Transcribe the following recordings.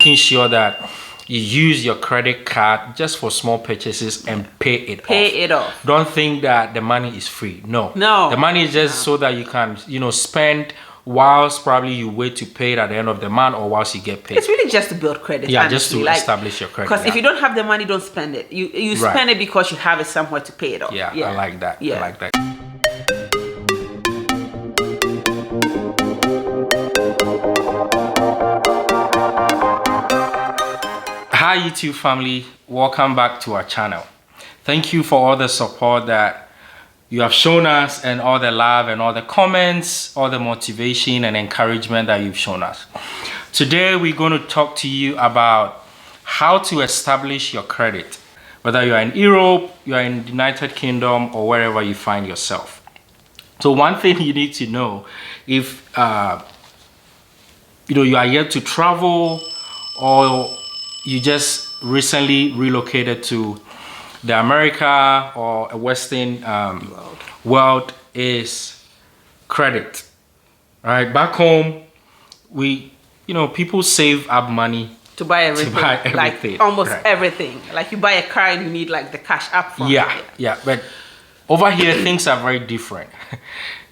making sure that you use your credit card just for small purchases and pay it off. Don't think that the money is free. No. The money is just so that you can, spend whilst probably you wait to pay it at the end of the month or whilst you get paid. It's really just to build credit. Yeah, honestly. Just to establish your credit. Because if you don't have the money, don't spend it. You spend it because you have it somewhere to pay it off. Yeah, I like that. Yeah. I like that. Hi YouTube family, welcome back to our channel. Thank you for all the support that you have shown us and all the love and all the comments, all the motivation and encouragement that you've shown us. Today we're going to talk to you about how to establish your credit, whether you're in Europe, you're in the United Kingdom, or wherever you find yourself. So one thing you need to know, if you are yet to travel or you just recently relocated to the America or a Western world, is credit. All right, back home, people save up money to buy everything. Like almost everything. Like you buy a car and you need like the cash up front. Yeah. But over here, things are very different.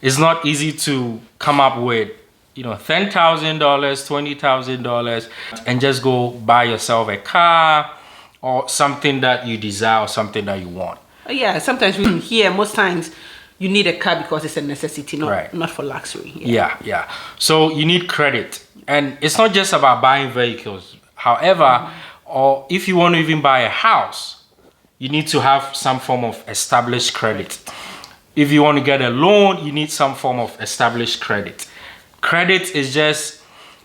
It's not easy to come up with $10,000, $20,000 and just go buy yourself a car or something that you desire or something that you want. Yeah, sometimes we hear most times you need a car because it's a necessity, not for luxury. Yeah. So you need credit, and it's not just about buying vehicles. However, or if you want to even buy a house, you need to have some form of established credit. If you want to get a loan, you need some form of established credit. Credit is just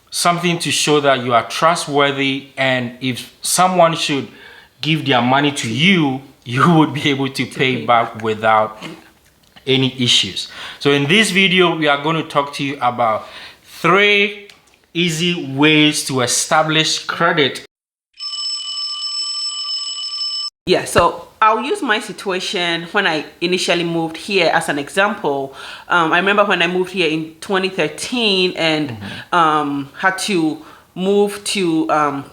something to show that you are trustworthy, and if someone should give their money to you, you would be able to pay back without any issues. So in this video, we are going to talk to you about 3 easy ways to establish credit. Yeah, so I'll use my situation when I initially moved here as an example. I remember when I moved here in 2013 and had to move to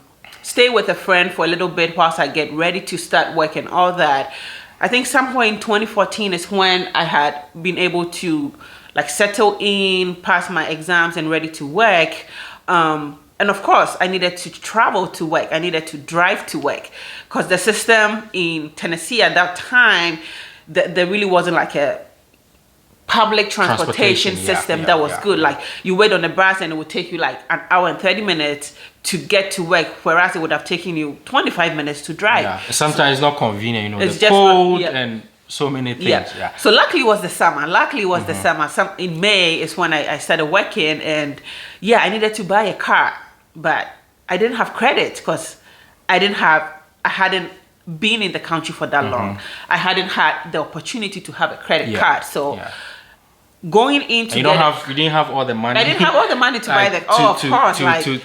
stay with a friend for a little bit whilst I get ready to start work and all that. I think somewhere in 2014 is when I had been able to like settle in, pass my exams and ready to work. And of course, I needed to travel to work. I needed to drive to work because the system in Tennessee at that time, there really wasn't like a public transportation system that was good. Like you wait on the bus and it would take you like an hour and 30 minutes to get to work, whereas it would have taken you 25 minutes to drive. Yeah. Sometimes it's not convenient, it's the cold and so many things. Yeah. So luckily it was the summer. The summer. In May is when I started working, and I needed to buy a car. But I didn't have credit because I hadn't been in the country for that long. I hadn't had the opportunity to have a credit card. So going into you didn't have all the money. I didn't have all the money to buy that.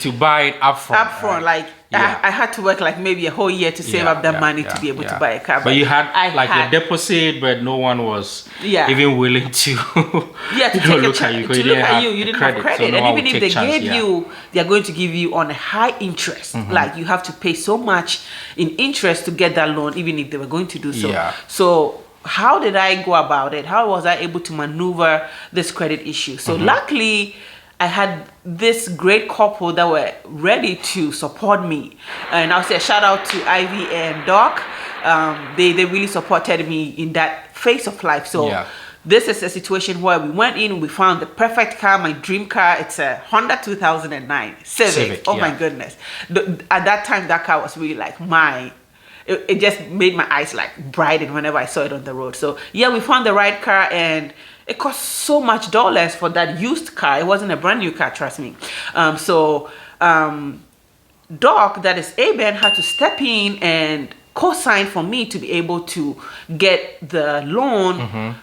To buy it upfront. Right? I had to work like maybe a whole year to save up that money to be able to buy a car. But you had a deposit, but no one was even willing to look at you because you didn't have credit. So and even if they gave you, they're going to give you on a high interest. Like you have to pay so much in interest to get that loan, even if they were going to do so. So how did I go about it? How was I able to maneuver this credit issue? So luckily, I had this great couple that were ready to support me. And I'll say a shout out to Ivy and Doc. They really supported me in that phase of life. So this is a situation where we went in, we found the perfect car, my dream car. It's a Honda 2009 Civic. Oh my goodness. At that time, that car was really like mine. It just made my eyes like brighten whenever I saw it on the road. So we found the right car, and it cost so much dollars for that used car. It wasn't a brand new car, trust me. Doc, that is Aben, had to step in and co-sign for me to be able to get the loan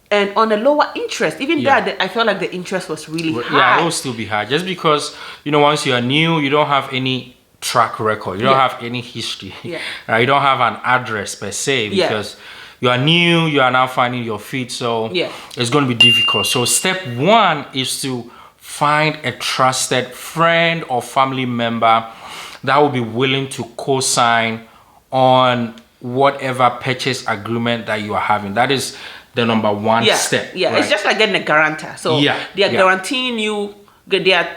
and on a lower interest. Even that, I felt like the interest was really high. Yeah, it will still be high just because, once you are new, you don't have any track record. You don't have any history. You don't have an address per se because you are new, you are now finding your feet, so it's going to be difficult. So step 1 is to find a trusted friend or family member that will be willing to co-sign on whatever purchase agreement that you are having. That is the number one step. Yeah, right? It's just like getting a guarantor. So they are guaranteeing you, they are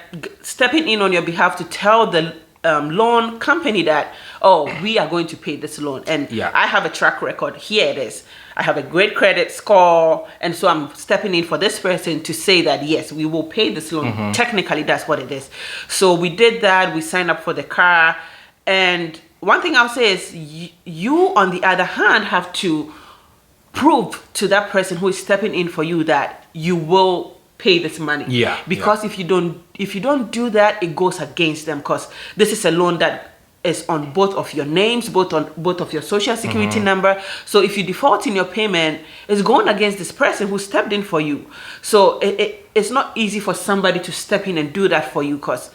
stepping in on your behalf to tell the loan company that, oh, we are going to pay this loan. And I have a track record. Here it is. I have a great credit score. And so I'm stepping in for this person to say that, yes, we will pay this loan. Technically, that's what it is. So we did that. We signed up for the car. And one thing I'll say is you, on the other hand, have to prove to that person who is stepping in for you that you will pay this money. Because if you don't do that, it goes against them, because this is a loan that is on both of your names, both of your social security number. So if you default in your payment, it's going against this person who stepped in for you. So it's not easy for somebody to step in and do that for you, because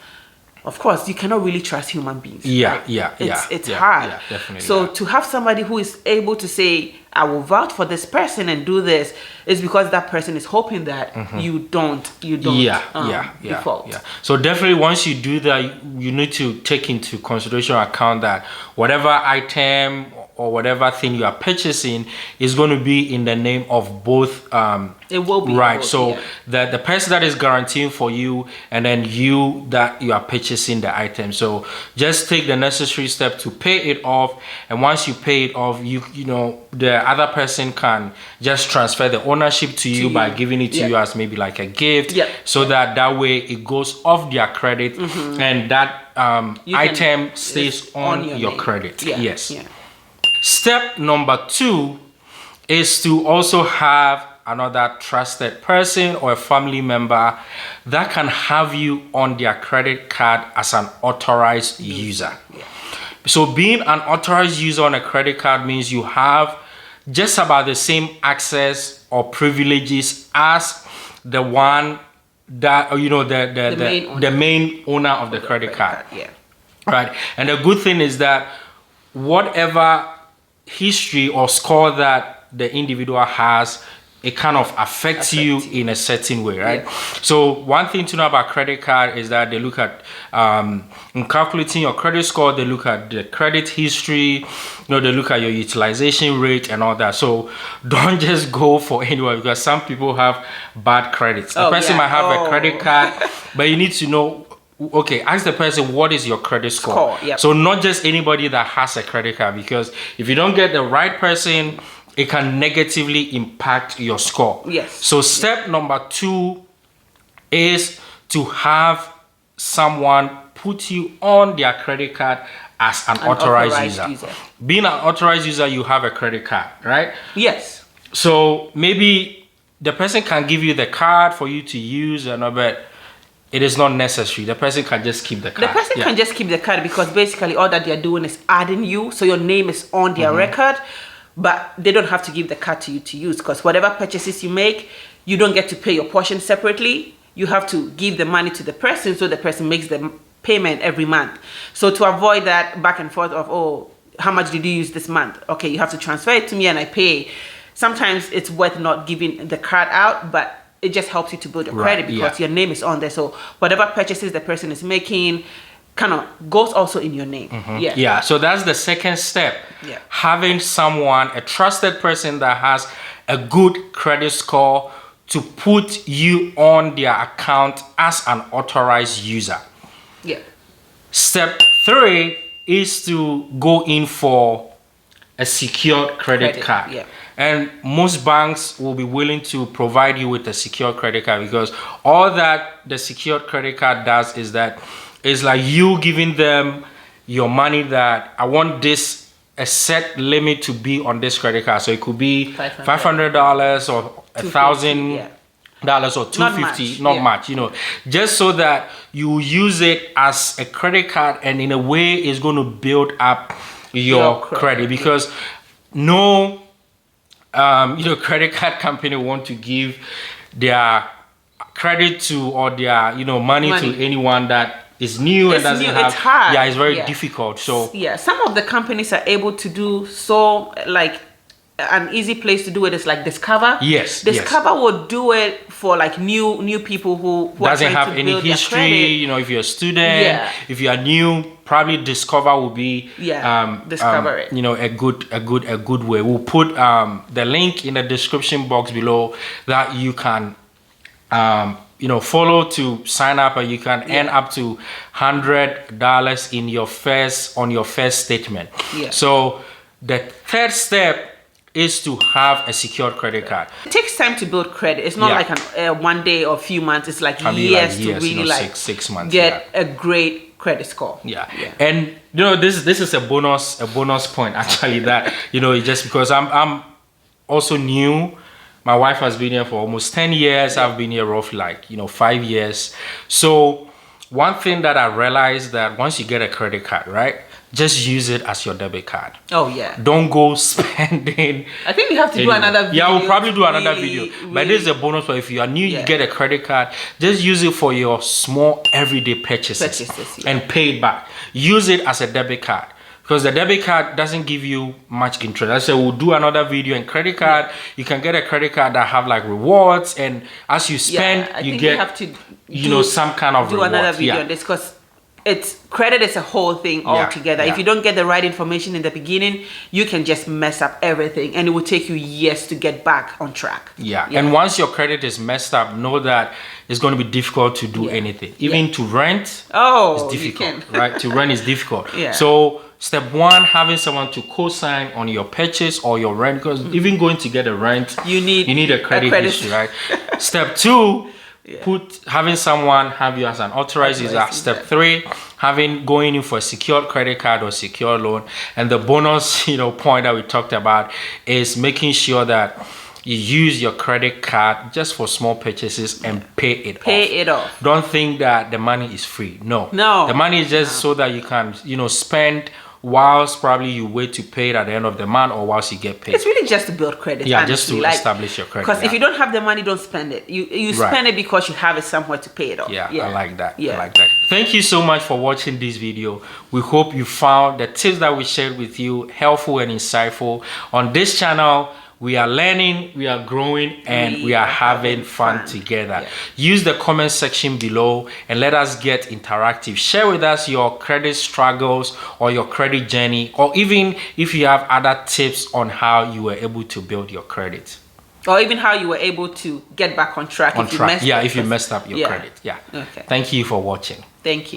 of course, you cannot really trust human beings. It's hard. Definitely. So to have somebody who is able to say, I will vouch for this person and do this, is because that person is hoping that you don't default. So definitely, once you do that, you need to take into consideration account that whatever item or whatever thing you are purchasing is going to be in the name of both. It will be right. both, so the person that is guaranteeing for you, and then you that you are purchasing the item. So just take the necessary step to pay it off, and once you pay it off, you know the other person can just transfer the ownership to you by giving it to you as maybe like a gift, so that way it goes off their credit, and that item stays on your credit. Step number 2 is to also have another trusted person or a family member that can have you on their credit card as an authorized user. So being an authorized user on a credit card means you have just about the same access or privileges as the one that, the main owner of the credit card. Right. And the good thing is that whatever history or score that the individual has, it kind of affects you in a certain way, right? So one thing to know about credit card is that they look at in calculating your credit score, they look at the credit history, they look at your utilization rate and all that. So don't just go for anyone, because some people have bad credits. The person might have a credit card, but you need to know, okay, ask the person, what is your credit score? So not just anybody that has a credit card, because if you don't get the right person, it can negatively impact your score. So step number 2 is to have someone put you on their credit card as an authorized user. Being an authorized user, you have a credit card, right? So maybe the person can give you the card for you to use, but it is not necessary. The person can just keep the card. The person can just keep the card, because basically all that they're doing is adding you, so your name is on their record, but they don't have to give the card to you to use, because whatever purchases you make, you don't get to pay your portion separately. You have to give the money to the person, so the person makes the payment every month. So to avoid that back and forth of, oh, how much did you use this month? Okay, you have to transfer it to me and I pay. Sometimes it's worth not giving the card out, but it just helps you to build your credit, because your name is on there. So whatever purchases the person is making kind of goes also in your name. So that's the second step. Having someone, a trusted person that has a good credit score, to put you on their account as an authorized user. Step 3 is to go in for a secured credit card. And most banks will be willing to provide you with a secured credit card, because all that the secured credit card does is that it's like you giving them your money that I want this, a set limit to be on this credit card. So it could be $500 or $1,000 or $250, not much, just so that you use it as a credit card, and in a way it's going to build up your credit, because no credit card company want to give their credit to, or their money to anyone that is new and doesn't have. It's hard. It's very difficult. So some of the companies are able to do so, like an easy place to do it is like Discover. Yes, Discover will do it for like new people who doesn't are trying have to any build their history. credit. You know, if you're a student, if you are new, probably Discover will be Discover it. You know, a good way. We'll put the link in the description box below that you can you know, follow to sign up, and you can earn up to $100 in your first statement. So the third step is to have a secured credit card. It takes time to build credit. It's not like an one day or a few months. It's like years to really, you know, like six months, get a great credit score. And you know, this is a bonus point actually, that you know, just because I'm also new. My wife has been here for almost 10 years. I've been here roughly like, you know, 5 years. So one thing that I realized, that once you get a credit card, right, just use it as your debit card. Don't go spending. I think we have to do another video. We'll probably do another video. But this is a bonus. But if you are new, you get a credit card, just use it for your small everyday purchases and pay it back. Use it as a debit card. Because the debit card doesn't give you much interest. I said we'll do another video in credit card. You can get a credit card that have like rewards, and as you spend, you get, have to you know, some kind of reward. Another video on this, because credit is a whole thing altogether. If you don't get the right information in the beginning, you can just mess up everything, and it will take you years to get back on track. And once your credit is messed up, know that it's going to be difficult to do anything. Even to rent, it's difficult, right? To rent is difficult. So step one, having someone to co-sign on your purchase or your rent, because even going to get a rent, you need a credit history, right? Step two, having someone have you as an authorized user. Step three, going in for a secured credit card or secure loan. And the bonus, you know, point that we talked about is making sure that you use your credit card just for small purchases and pay it off. Don't think that the money is free. No. The money is just so that you can, you know, spend whilst probably you wait to pay it at the end of the month, or whilst you get paid. It's really just to build credit. Honestly. Just to establish your credit. Because if you don't have the money, don't spend it. You spend it because you have it somewhere to pay it off. I like that. I like that. Thank you so much for watching this video. We hope you found the tips that we shared with you helpful and insightful. On this channel, we are learning, we are growing, and we are having fun together. Use the comment section below and let us get interactive. Share with us your credit struggles or your credit journey, or even if you have other tips on how you were able to build your credit. Or even how you were able to get back on track if you messed up. If you messed up your credit. Okay. Thank you for watching. Thank you.